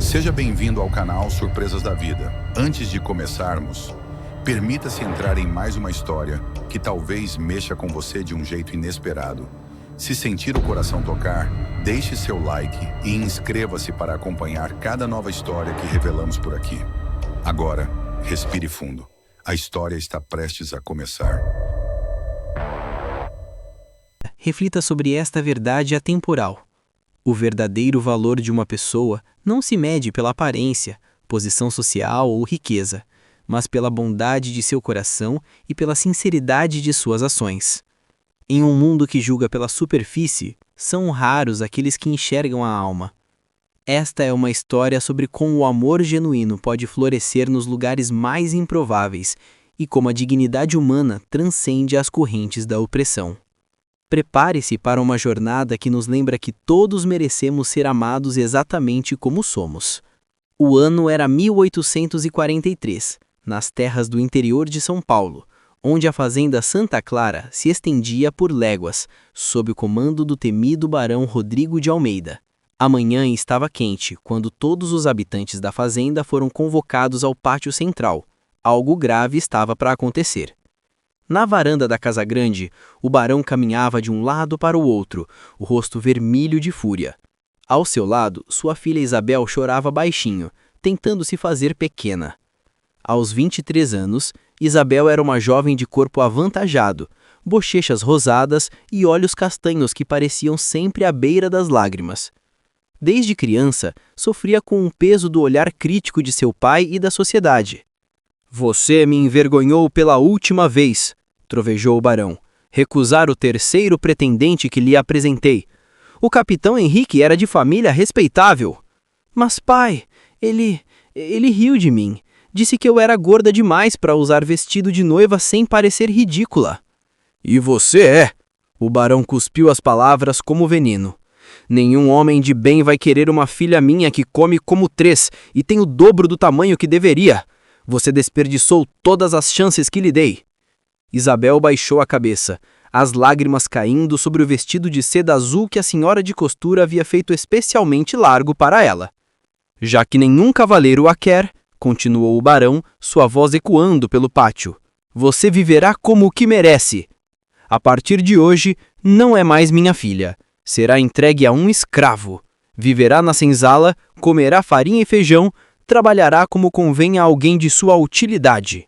Seja bem-vindo ao canal Surpresas da Vida. Antes de começarmos, permita-se entrar em mais uma história que talvez mexa com você de um jeito inesperado. Se sentir o coração tocar, deixe seu like e inscreva-se para acompanhar cada nova história que revelamos por aqui. Agora, respire fundo. A história está prestes a começar. Reflita sobre esta verdade atemporal. O verdadeiro valor de uma pessoa não se mede pela aparência, posição social ou riqueza, mas pela bondade de seu coração e pela sinceridade de suas ações. Em um mundo que julga pela superfície, são raros aqueles que enxergam a alma. Esta é uma história sobre como o amor genuíno pode florescer nos lugares mais improváveis e como a dignidade humana transcende as correntes da opressão. Prepare-se para uma jornada que nos lembra que todos merecemos ser amados exatamente como somos. O ano era 1843, nas terras do interior de São Paulo, onde a fazenda Santa Clara se estendia por léguas, sob o comando do temido barão Rodrigo de Almeida. A manhã estava quente quando todos os habitantes da fazenda foram convocados ao pátio central. Algo grave estava para acontecer. Na varanda da Casa Grande, o barão caminhava de um lado para o outro, o rosto vermelho de fúria. Ao seu lado, sua filha Isabel chorava baixinho, tentando se fazer pequena. Aos 23 anos, Isabel era uma jovem de corpo avantajado, bochechas rosadas e olhos castanhos que pareciam sempre à beira das lágrimas. Desde criança, sofria com o peso do olhar crítico de seu pai e da sociedade. "Você me envergonhou pela última vez", trovejou o barão. "Recusar o terceiro pretendente que lhe apresentei. O capitão Henrique era de família respeitável." "Mas pai, ele riu de mim. Disse que eu era gorda demais para usar vestido de noiva sem parecer ridícula." "E você é?" O barão cuspiu as palavras como veneno. "Nenhum homem de bem vai querer uma filha minha que come como 3 e tem o dobro do tamanho que deveria. Você desperdiçou todas as chances que lhe dei." Isabel baixou a cabeça, as lágrimas caindo sobre o vestido de seda azul que a senhora de costura havia feito especialmente largo para ela. "Já que nenhum cavaleiro a quer", continuou o barão, sua voz ecoando pelo pátio, "você viverá como o que merece. A partir de hoje, não é mais minha filha. Será entregue a um escravo. Viverá na senzala, comerá farinha e feijão, trabalhará como convém a alguém de sua utilidade."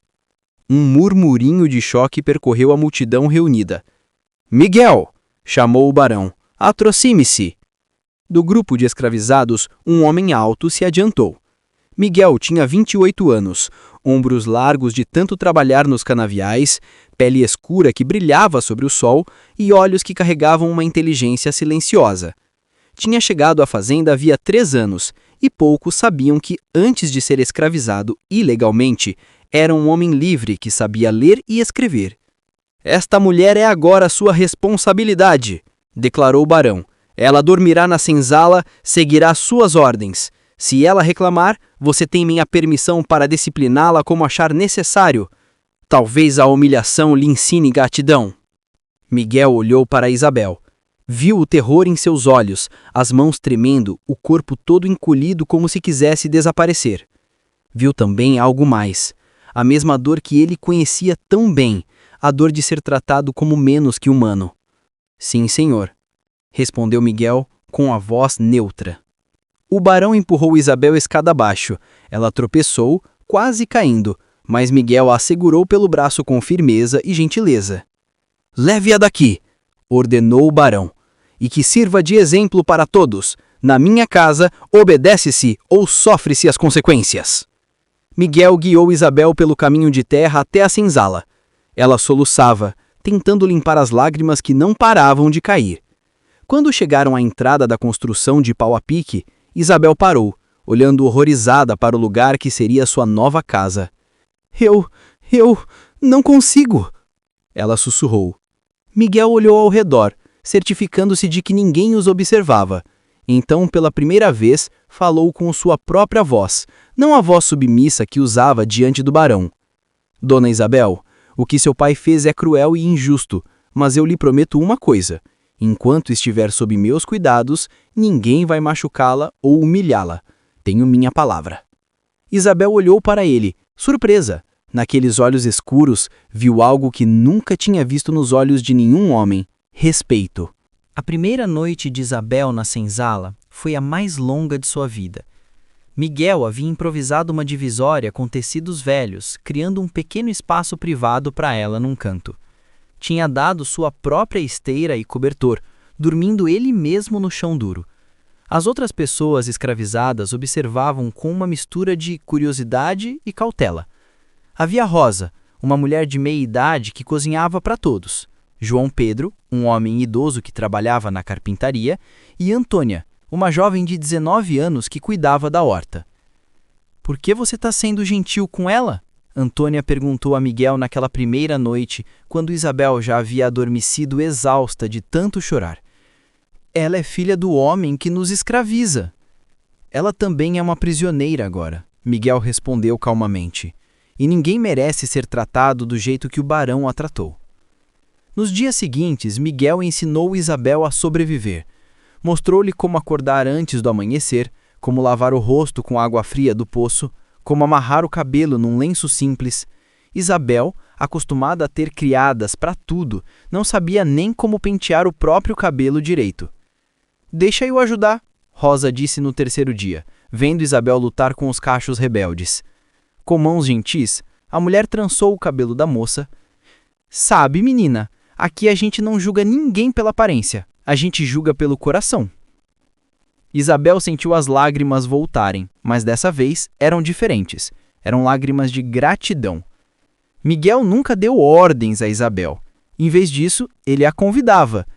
Um murmurinho de choque percorreu a multidão reunida. "Miguel!" chamou o barão. "Aproxime-se!" Do grupo de escravizados, um homem alto se adiantou. Miguel tinha 28 anos, ombros largos de tanto trabalhar nos canaviais, pele escura que brilhava sobre o sol e olhos que carregavam uma inteligência silenciosa. Tinha chegado à fazenda havia 3 anos e poucos sabiam que, antes de ser escravizado ilegalmente, era um homem livre que sabia ler e escrever. "Esta mulher é agora sua responsabilidade", declarou o barão. "Ela dormirá na senzala, seguirá suas ordens. Se ela reclamar, você tem minha permissão para discipliná-la como achar necessário. Talvez a humilhação lhe ensine gratidão." Miguel olhou para Isabel. Viu o terror em seus olhos, as mãos tremendo, o corpo todo encolhido como se quisesse desaparecer. Viu também algo mais. A mesma dor que ele conhecia tão bem, a dor de ser tratado como menos que humano. "Sim, senhor", respondeu Miguel com a voz neutra. O barão empurrou Isabel escada abaixo. Ela tropeçou, quase caindo, mas Miguel a segurou pelo braço com firmeza e gentileza. "Leve-a daqui", ordenou o barão, "e que sirva de exemplo para todos. Na minha casa, obedece-se ou sofre-se as consequências." Miguel guiou Isabel pelo caminho de terra até a senzala. Ela soluçava, tentando limpar as lágrimas que não paravam de cair. Quando chegaram à entrada da construção de pau a pique, Isabel parou, olhando horrorizada para o lugar que seria sua nova casa. Eu não consigo!" Ela sussurrou. Miguel olhou ao redor, certificando-se de que ninguém os observava. Então, pela primeira vez, falou com sua própria voz, não a voz submissa que usava diante do barão. "Dona Isabel, o que seu pai fez é cruel e injusto, mas eu lhe prometo uma coisa. Enquanto estiver sob meus cuidados, ninguém vai machucá-la ou humilhá-la. Tenho minha palavra. Isabel olhou para ele, surpresa. Naqueles olhos escuros, viu algo que nunca tinha visto nos olhos de nenhum homem: respeito. A primeira noite de Isabel na senzala foi a mais longa de sua vida. Miguel havia improvisado uma divisória com tecidos velhos, criando um pequeno espaço privado para ela num canto. Tinha dado sua própria esteira e cobertor, dormindo ele mesmo no chão duro. As outras pessoas escravizadas observavam com uma mistura de curiosidade e cautela. Havia Rosa, uma mulher de meia-idade que cozinhava para todos, João Pedro, um homem idoso que trabalhava na carpintaria, e Antônia, uma jovem de 19 anos que cuidava da horta. "Por que você está sendo gentil com ela?" Antônia perguntou a Miguel naquela primeira noite, quando Isabel já havia adormecido exausta de tanto chorar. "Ela é filha do homem que nos escraviza." "Ela também é uma prisioneira agora", Miguel respondeu calmamente. "E ninguém merece ser tratado do jeito que o barão a tratou." Nos dias seguintes, Miguel ensinou Isabel a sobreviver. Mostrou-lhe como acordar antes do amanhecer, como lavar o rosto com água fria do poço, como amarrar o cabelo num lenço simples. Isabel, acostumada a ter criadas para tudo, não sabia nem como pentear o próprio cabelo direito. "Deixa eu ajudar", Rosa disse no terceiro dia, vendo Isabel lutar com os cachos rebeldes. Com mãos gentis, a mulher trançou o cabelo da moça. "Sabe, menina, aqui a gente não julga ninguém pela aparência, a gente julga pelo coração." Isabel sentiu as lágrimas voltarem, mas dessa vez eram diferentes. Eram lágrimas de gratidão. Miguel nunca deu ordens a Isabel. Em vez disso, ele a convidava.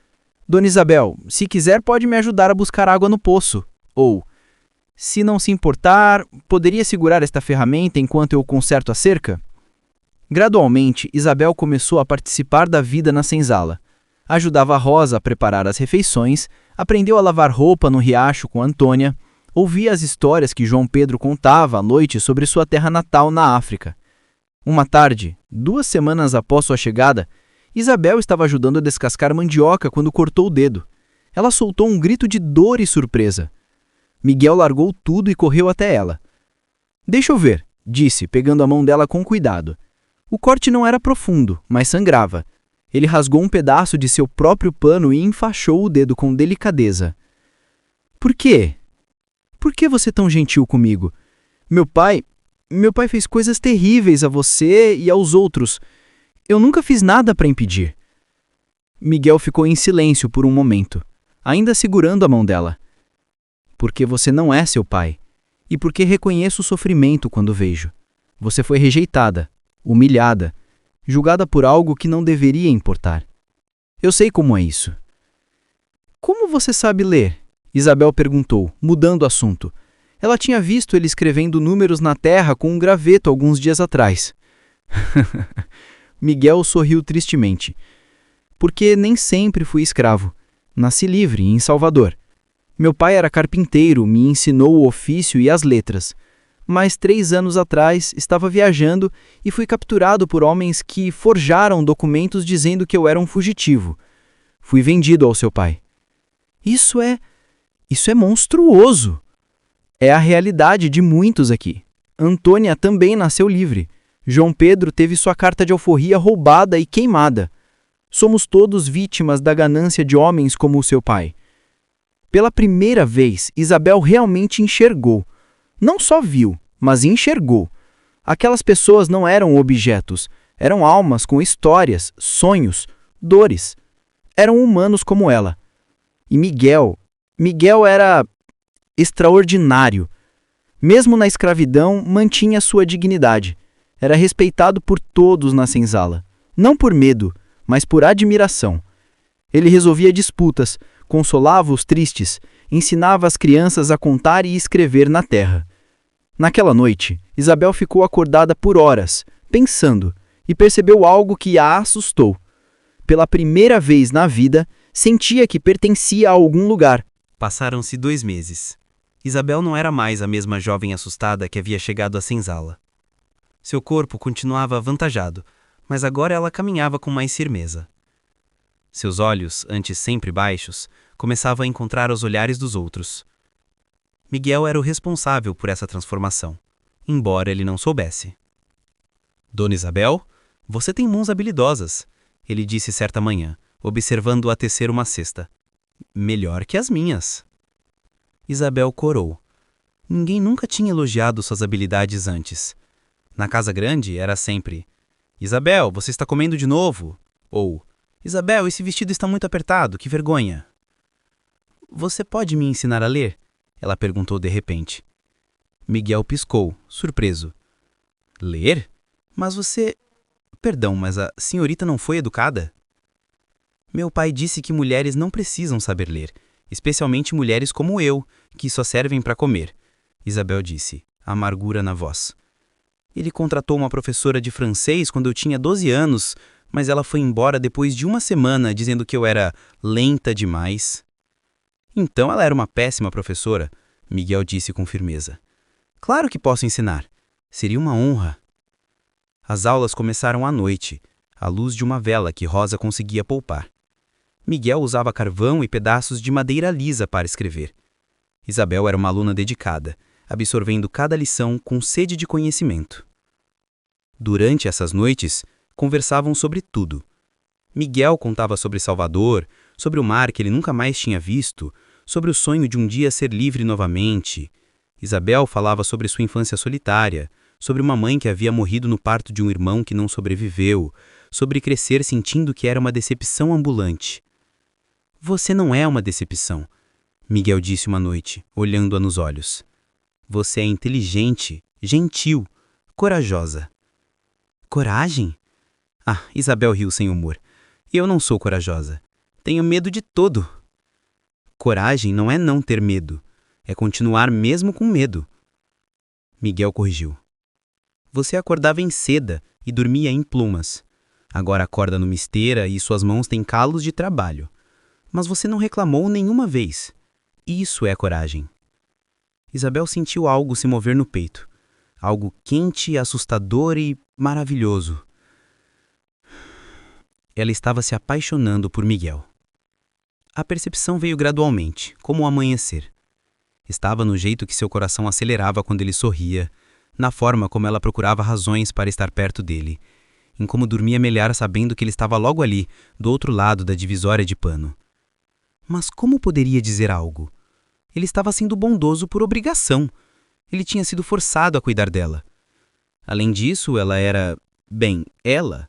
"Dona Isabel, se quiser pode me ajudar a buscar água no poço." Ou, "Se não se importar, poderia segurar esta ferramenta enquanto eu conserto a cerca?" Gradualmente, Isabel começou a participar da vida na senzala. Ajudava a Rosa a preparar as refeições, aprendeu a lavar roupa no riacho com Antônia, ouvia as histórias que João Pedro contava à noite sobre sua terra natal na África. Uma tarde, 2 semanas após sua chegada, Isabel estava ajudando a descascar mandioca quando cortou o dedo. Ela soltou um grito de dor e surpresa. Miguel largou tudo e correu até ela. "Deixa eu ver", disse, pegando a mão dela com cuidado. O corte não era profundo, mas sangrava. Ele rasgou um pedaço de seu próprio pano e enfaixou o dedo com delicadeza. "Por quê? Por que você é tão gentil comigo? Meu pai fez coisas terríveis a você e aos outros. Eu nunca fiz nada para impedir." Miguel ficou em silêncio por um momento, ainda segurando a mão dela. "Porque você não é seu pai, e porque reconheço o sofrimento quando vejo. Você foi rejeitada, humilhada, julgada por algo que não deveria importar. Eu sei como é isso." "Como você sabe ler?" Isabel perguntou, mudando o assunto. Ela tinha visto ele escrevendo números na terra com um graveto alguns dias atrás. Miguel sorriu tristemente. "Porque nem sempre fui escravo. Nasci livre, em Salvador. Meu pai era carpinteiro, me ensinou o ofício e as letras. Mas 3 anos atrás estava viajando e fui capturado por homens que forjaram documentos dizendo que eu era um fugitivo. Fui vendido ao seu pai." Isso é monstruoso. É a realidade de muitos aqui. Antônia também nasceu livre. João Pedro teve sua carta de alforria roubada e queimada. Somos todos vítimas da ganância de homens como o seu pai. Pela primeira vez, Isabel realmente enxergou. Não só viu, mas enxergou. Aquelas pessoas não eram objetos, eram almas com histórias, sonhos, dores. Eram humanos como ela. E Miguel era extraordinário. Mesmo na escravidão, mantinha sua dignidade. Era respeitado por todos na senzala. Não por medo, mas por admiração. Ele resolvia disputas, consolava os tristes, ensinava as crianças a contar e escrever na terra. Naquela noite, Isabel ficou acordada por horas, pensando, e percebeu algo que a assustou. Pela primeira vez na vida, sentia que pertencia a algum lugar. Passaram-se 2 meses. Isabel não era mais a mesma jovem assustada que havia chegado à senzala. Seu corpo continuava avantajado, mas agora ela caminhava com mais firmeza. Seus olhos, antes sempre baixos, começavam a encontrar os olhares dos outros. Miguel era o responsável por essa transformação, embora ele não soubesse. Dona Isabel, você tem mãos habilidosas, ele disse certa manhã, observando-a tecer uma cesta. Melhor que as minhas. Isabel corou. Ninguém nunca tinha elogiado suas habilidades antes. Na casa grande era sempre: Isabel, você está comendo de novo? Ou: Isabel, esse vestido está muito apertado, que vergonha. Você pode me ensinar a ler? Ela perguntou de repente. Miguel piscou, surpreso. Ler? Mas você... Perdão, mas a senhorita não foi educada? Meu pai disse que mulheres não precisam saber ler, especialmente mulheres como eu, que só servem para comer, Isabel disse, amargura na voz. Ele contratou uma professora de francês quando eu tinha 12 anos, mas ela foi embora depois de uma semana dizendo que eu era lenta demais. Então ela era uma péssima professora, Miguel disse com firmeza. Claro que posso ensinar. Seria uma honra. As aulas começaram à noite, à luz de uma vela que Rosa conseguia poupar. Miguel usava carvão e pedaços de madeira lisa para escrever. Isabel era uma aluna dedicada, absorvendo cada lição com sede de conhecimento. Durante essas noites, conversavam sobre tudo. Miguel contava sobre Salvador, sobre o mar que ele nunca mais tinha visto, sobre o sonho de um dia ser livre novamente. Isabel falava sobre sua infância solitária, sobre uma mãe que havia morrido no parto de um irmão que não sobreviveu, sobre crescer sentindo que era uma decepção ambulante. Você não é uma decepção, Miguel disse uma noite, olhando-a nos olhos. Você é inteligente, gentil, corajosa. Coragem? Ah, Isabel riu sem humor. Eu não sou corajosa. Tenho medo de tudo. Coragem não é não ter medo. É continuar mesmo com medo. Miguel corrigiu. Você acordava em seda e dormia em plumas. Agora acorda numa esteira e suas mãos têm calos de trabalho. Mas você não reclamou nenhuma vez. Isso é coragem. Isabel sentiu algo se mover no peito. Algo quente, assustador e maravilhoso. Ela estava se apaixonando por Miguel. A percepção veio gradualmente, como o amanhecer. Estava no jeito que seu coração acelerava quando ele sorria, na forma como ela procurava razões para estar perto dele, em como dormia melhor sabendo que ele estava logo ali, do outro lado da divisória de pano. Mas como poderia dizer algo? Ele estava sendo bondoso por obrigação. Ele tinha sido forçado a cuidar dela. Além disso, ela era... Bem, ela...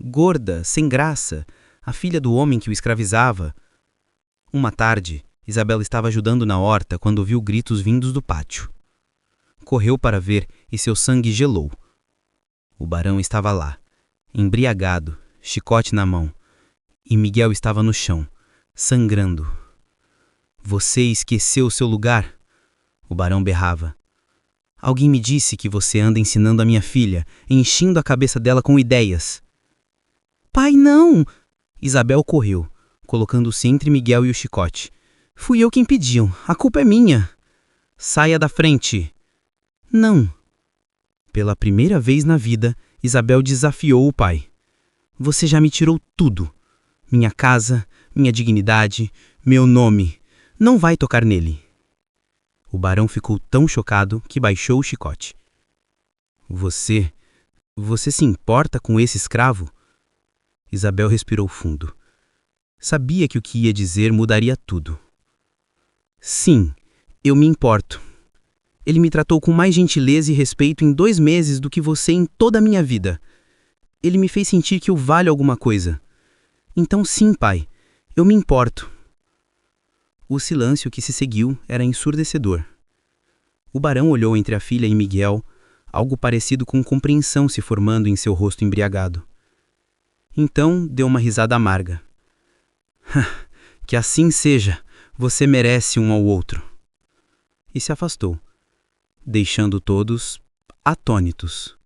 Gorda, sem graça, a filha do homem que o escravizava. Uma tarde, Isabel estava ajudando na horta quando ouviu gritos vindos do pátio. Correu para ver e seu sangue gelou. O barão estava lá, embriagado, chicote na mão, e Miguel estava no chão, sangrando. Você esqueceu seu lugar? O barão berrava. Alguém me disse que você anda ensinando a minha filha, enchendo a cabeça dela com ideias. Pai, não! Isabel correu, colocando-se entre Miguel e o chicote. Fui eu quem pediu, a culpa é minha. Saia da frente. Não. Pela primeira vez na vida, Isabel desafiou o pai. Você já me tirou tudo. Minha casa, minha dignidade, meu nome. Não vai tocar nele. O barão ficou tão chocado que baixou o chicote. Você se importa com esse escravo? Isabel respirou fundo. Sabia que o que ia dizer mudaria tudo. Sim, eu me importo. Ele me tratou com mais gentileza e respeito em 2 meses do que você em toda a minha vida. Ele me fez sentir que eu valho alguma coisa. Então sim, pai, eu me importo. O silêncio que se seguiu era ensurdecedor. O barão olhou entre a filha e Miguel, algo parecido com compreensão se formando em seu rosto embriagado. Então deu uma risada amarga. Que assim seja, você merece um ao outro. E se afastou, deixando todos atônitos.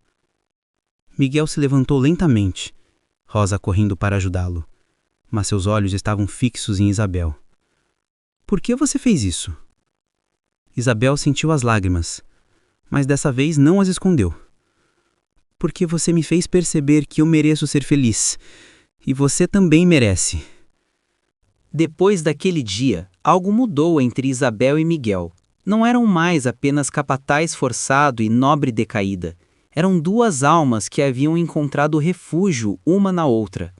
Miguel se levantou lentamente, Rosa correndo para ajudá-lo, mas seus olhos estavam fixos em Isabel. Por que você fez isso? Isabel sentiu as lágrimas, mas dessa vez não as escondeu. Porque você me fez perceber que eu mereço ser feliz, e você também merece. Depois daquele dia, algo mudou entre Isabel e Miguel. Não eram mais apenas capataz forçado e nobre decaída. Eram duas almas que haviam encontrado refúgio uma na outra.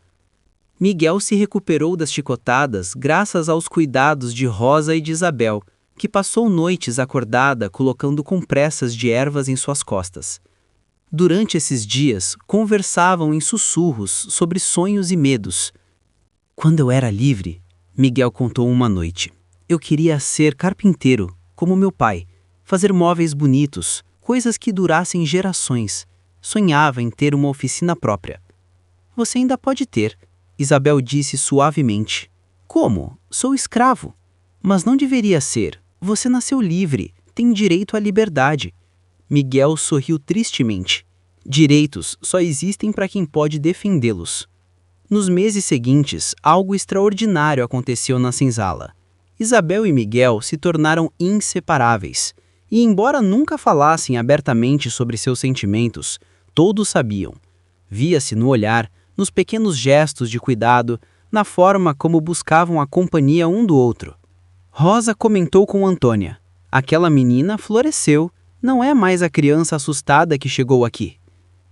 Miguel se recuperou das chicotadas graças aos cuidados de Rosa e de Isabel, que passou noites acordada colocando compressas de ervas em suas costas. Durante esses dias, conversavam em sussurros sobre sonhos e medos. Quando eu era livre, Miguel contou uma noite, eu queria ser carpinteiro, como meu pai, fazer móveis bonitos, coisas que durassem gerações. Sonhava em ter uma oficina própria. Você ainda pode ter, Isabel disse suavemente. Como? Sou escravo. Mas não deveria ser. Você nasceu livre, tem direito à liberdade. Miguel sorriu tristemente. Direitos só existem para quem pode defendê-los. Nos meses seguintes, algo extraordinário aconteceu na senzala. Isabel e Miguel se tornaram inseparáveis. E embora nunca falassem abertamente sobre seus sentimentos, todos sabiam. Via-se no olhar, nos pequenos gestos de cuidado, na forma como buscavam a companhia um do outro. Rosa comentou com Antônia. Aquela menina floresceu, não é mais a criança assustada que chegou aqui.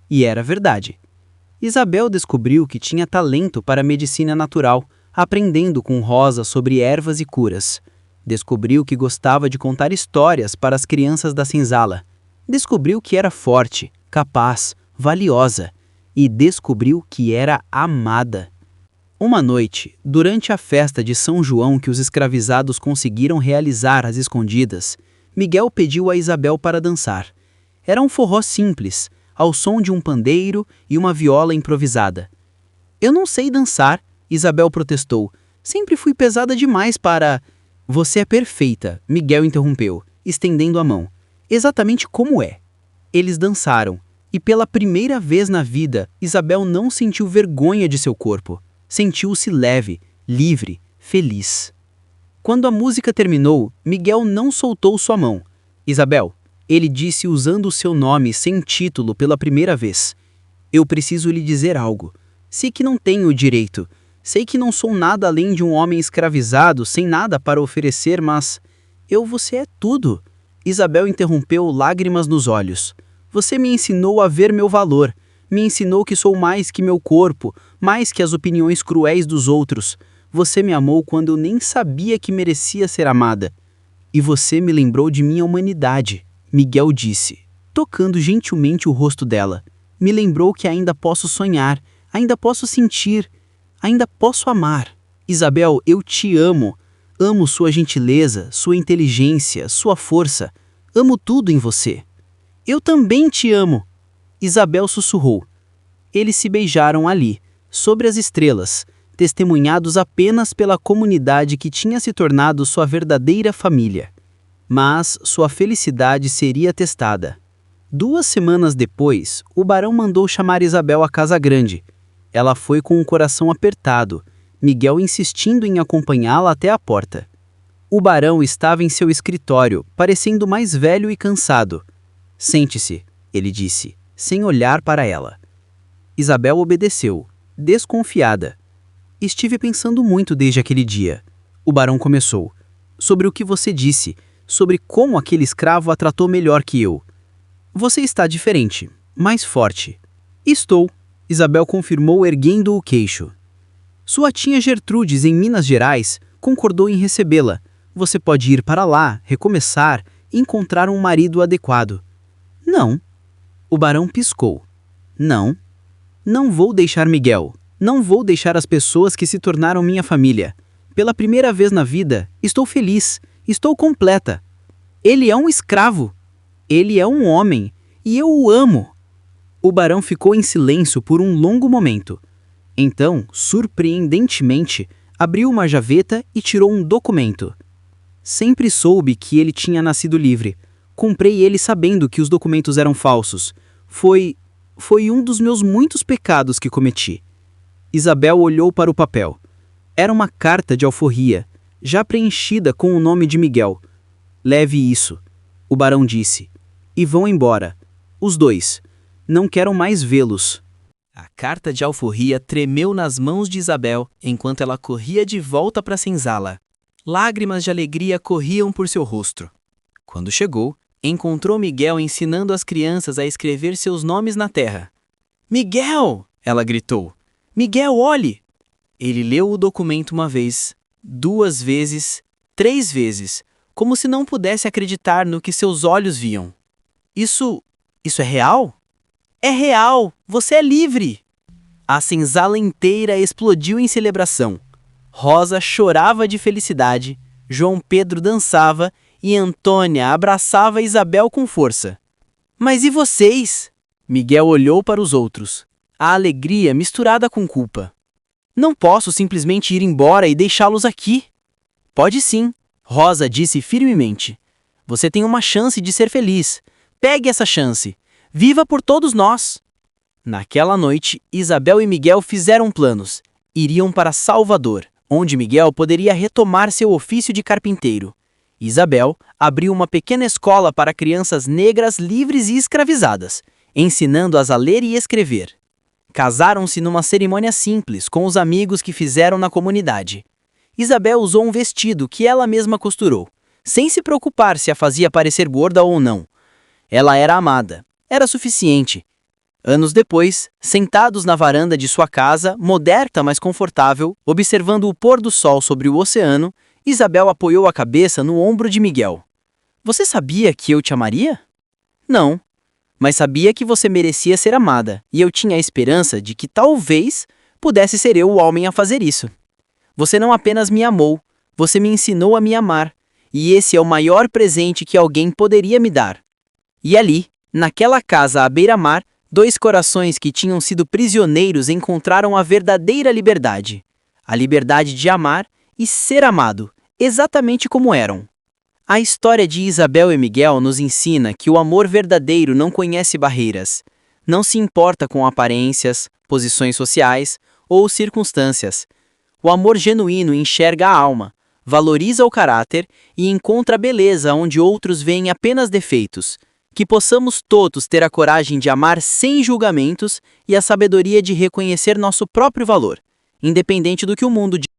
E era verdade. Isabel descobriu que tinha talento para a medicina natural, aprendendo com Rosa sobre ervas e curas. Descobriu que gostava de contar histórias para as crianças da senzala. Descobriu que era forte, capaz, valiosa. E descobriu que era amada. Uma noite, durante a festa de São João que os escravizados conseguiram realizar às escondidas, Miguel pediu a Isabel para dançar. Era um forró simples, ao som de um pandeiro e uma viola improvisada. Eu não sei dançar, Isabel protestou. Sempre fui pesada demais para... Você é perfeita, Miguel interrompeu, estendendo a mão. Exatamente como é. Eles dançaram, e pela primeira vez na vida, Isabel não sentiu vergonha de seu corpo. Sentiu-se leve, livre, feliz. Quando a música terminou, Miguel não soltou sua mão. Isabel, ele disse usando o seu nome sem título pela primeira vez. Eu preciso lhe dizer algo. Sei que não tenho o direito. Sei que não sou nada além de um homem escravizado, sem nada para oferecer, mas... Você é tudo. Isabel interrompeu, lágrimas nos olhos. Você me ensinou a ver meu valor. Me ensinou que sou mais que meu corpo, mais que as opiniões cruéis dos outros. Você me amou quando eu nem sabia que merecia ser amada. E você me lembrou de minha humanidade, Miguel disse, tocando gentilmente o rosto dela. Me lembrou que ainda posso sonhar, ainda posso sentir, ainda posso amar. Isabel, eu te amo. Amo sua gentileza, sua inteligência, sua força. Amo tudo em você. Eu também te amo. Isabel sussurrou. Eles se beijaram ali, sobre as estrelas, testemunhados apenas pela comunidade que tinha se tornado sua verdadeira família. Mas sua felicidade seria testada. 2 semanas depois, o barão mandou chamar Isabel à casa grande. Ela foi com o coração apertado, Miguel insistindo em acompanhá-la até a porta. O barão estava em seu escritório, parecendo mais velho e cansado. Sente-se, ele disse, sem olhar para ela. Isabel obedeceu, desconfiada. Estive pensando muito desde aquele dia. O barão começou. Sobre o que você disse, sobre como aquele escravo a tratou melhor que eu. Você está diferente, mais forte. Estou, Isabel confirmou erguendo o queixo. Sua tia Gertrudes, em Minas Gerais, concordou em recebê-la. Você pode ir para lá, recomeçar, encontrar um marido adequado. Não. O barão piscou. Não. Não vou deixar Miguel. Não vou deixar as pessoas que se tornaram minha família. Pela primeira vez na vida, estou feliz. Estou completa. Ele é um escravo. Ele é um homem. E eu o amo. O barão ficou em silêncio por um longo momento. Então, surpreendentemente, abriu uma gaveta e tirou um documento. Sempre soube que ele tinha nascido livre. Comprei ele sabendo que os documentos eram falsos. Foi um dos meus muitos pecados que cometi. Isabel olhou para o papel. Era uma carta de alforria, já preenchida com o nome de Miguel. Leve isso, o barão disse. E vão embora. Os dois. Não quero mais vê-los. A carta de alforria tremeu nas mãos de Isabel enquanto ela corria de volta para a senzala. Lágrimas de alegria corriam por seu rosto. Quando chegou, encontrou Miguel ensinando as crianças a escrever seus nomes na terra. "Miguel!" ela gritou. "Miguel, olhe!" Ele leu o documento uma vez, 2 vezes, 3 vezes, como se não pudesse acreditar no que seus olhos viam. Isso é real? É real! Você é livre! A senzala inteira explodiu em celebração. Rosa chorava de felicidade, João Pedro dançava e Antônia abraçava Isabel com força. "Mas e vocês?" Miguel olhou para os outros, a alegria misturada com culpa. "Não posso simplesmente ir embora e deixá-los aqui." "Pode sim," Rosa disse firmemente. "Você tem uma chance de ser feliz. Pegue essa chance. Viva por todos nós." Naquela noite, Isabel e Miguel fizeram planos. Iriam para Salvador, onde Miguel poderia retomar seu ofício de carpinteiro. Isabel abriu uma pequena escola para crianças negras livres e escravizadas, ensinando-as a ler e escrever. Casaram-se numa cerimônia simples com os amigos que fizeram na comunidade. Isabel usou um vestido que ela mesma costurou, sem se preocupar se a fazia parecer gorda ou não. Ela era amada, era suficiente. Anos depois, sentados na varanda de sua casa, moderna mas confortável, observando o pôr do sol sobre o oceano, Isabel apoiou a cabeça no ombro de Miguel. "Você sabia que eu te amaria?" "Não, mas sabia que você merecia ser amada, e eu tinha a esperança de que talvez pudesse ser eu o homem a fazer isso. Você não apenas me amou, você me ensinou a me amar, e esse é o maior presente que alguém poderia me dar." E ali, naquela casa à beira-mar, 2 corações que tinham sido prisioneiros encontraram a verdadeira liberdade. A liberdade de amar e ser amado, exatamente como eram. A história de Isabel e Miguel nos ensina que o amor verdadeiro não conhece barreiras, não se importa com aparências, posições sociais ou circunstâncias. O amor genuíno enxerga a alma, valoriza o caráter e encontra beleza onde outros veem apenas defeitos. Que possamos todos ter a coragem de amar sem julgamentos e a sabedoria de reconhecer nosso próprio valor, independente do que o mundo diz.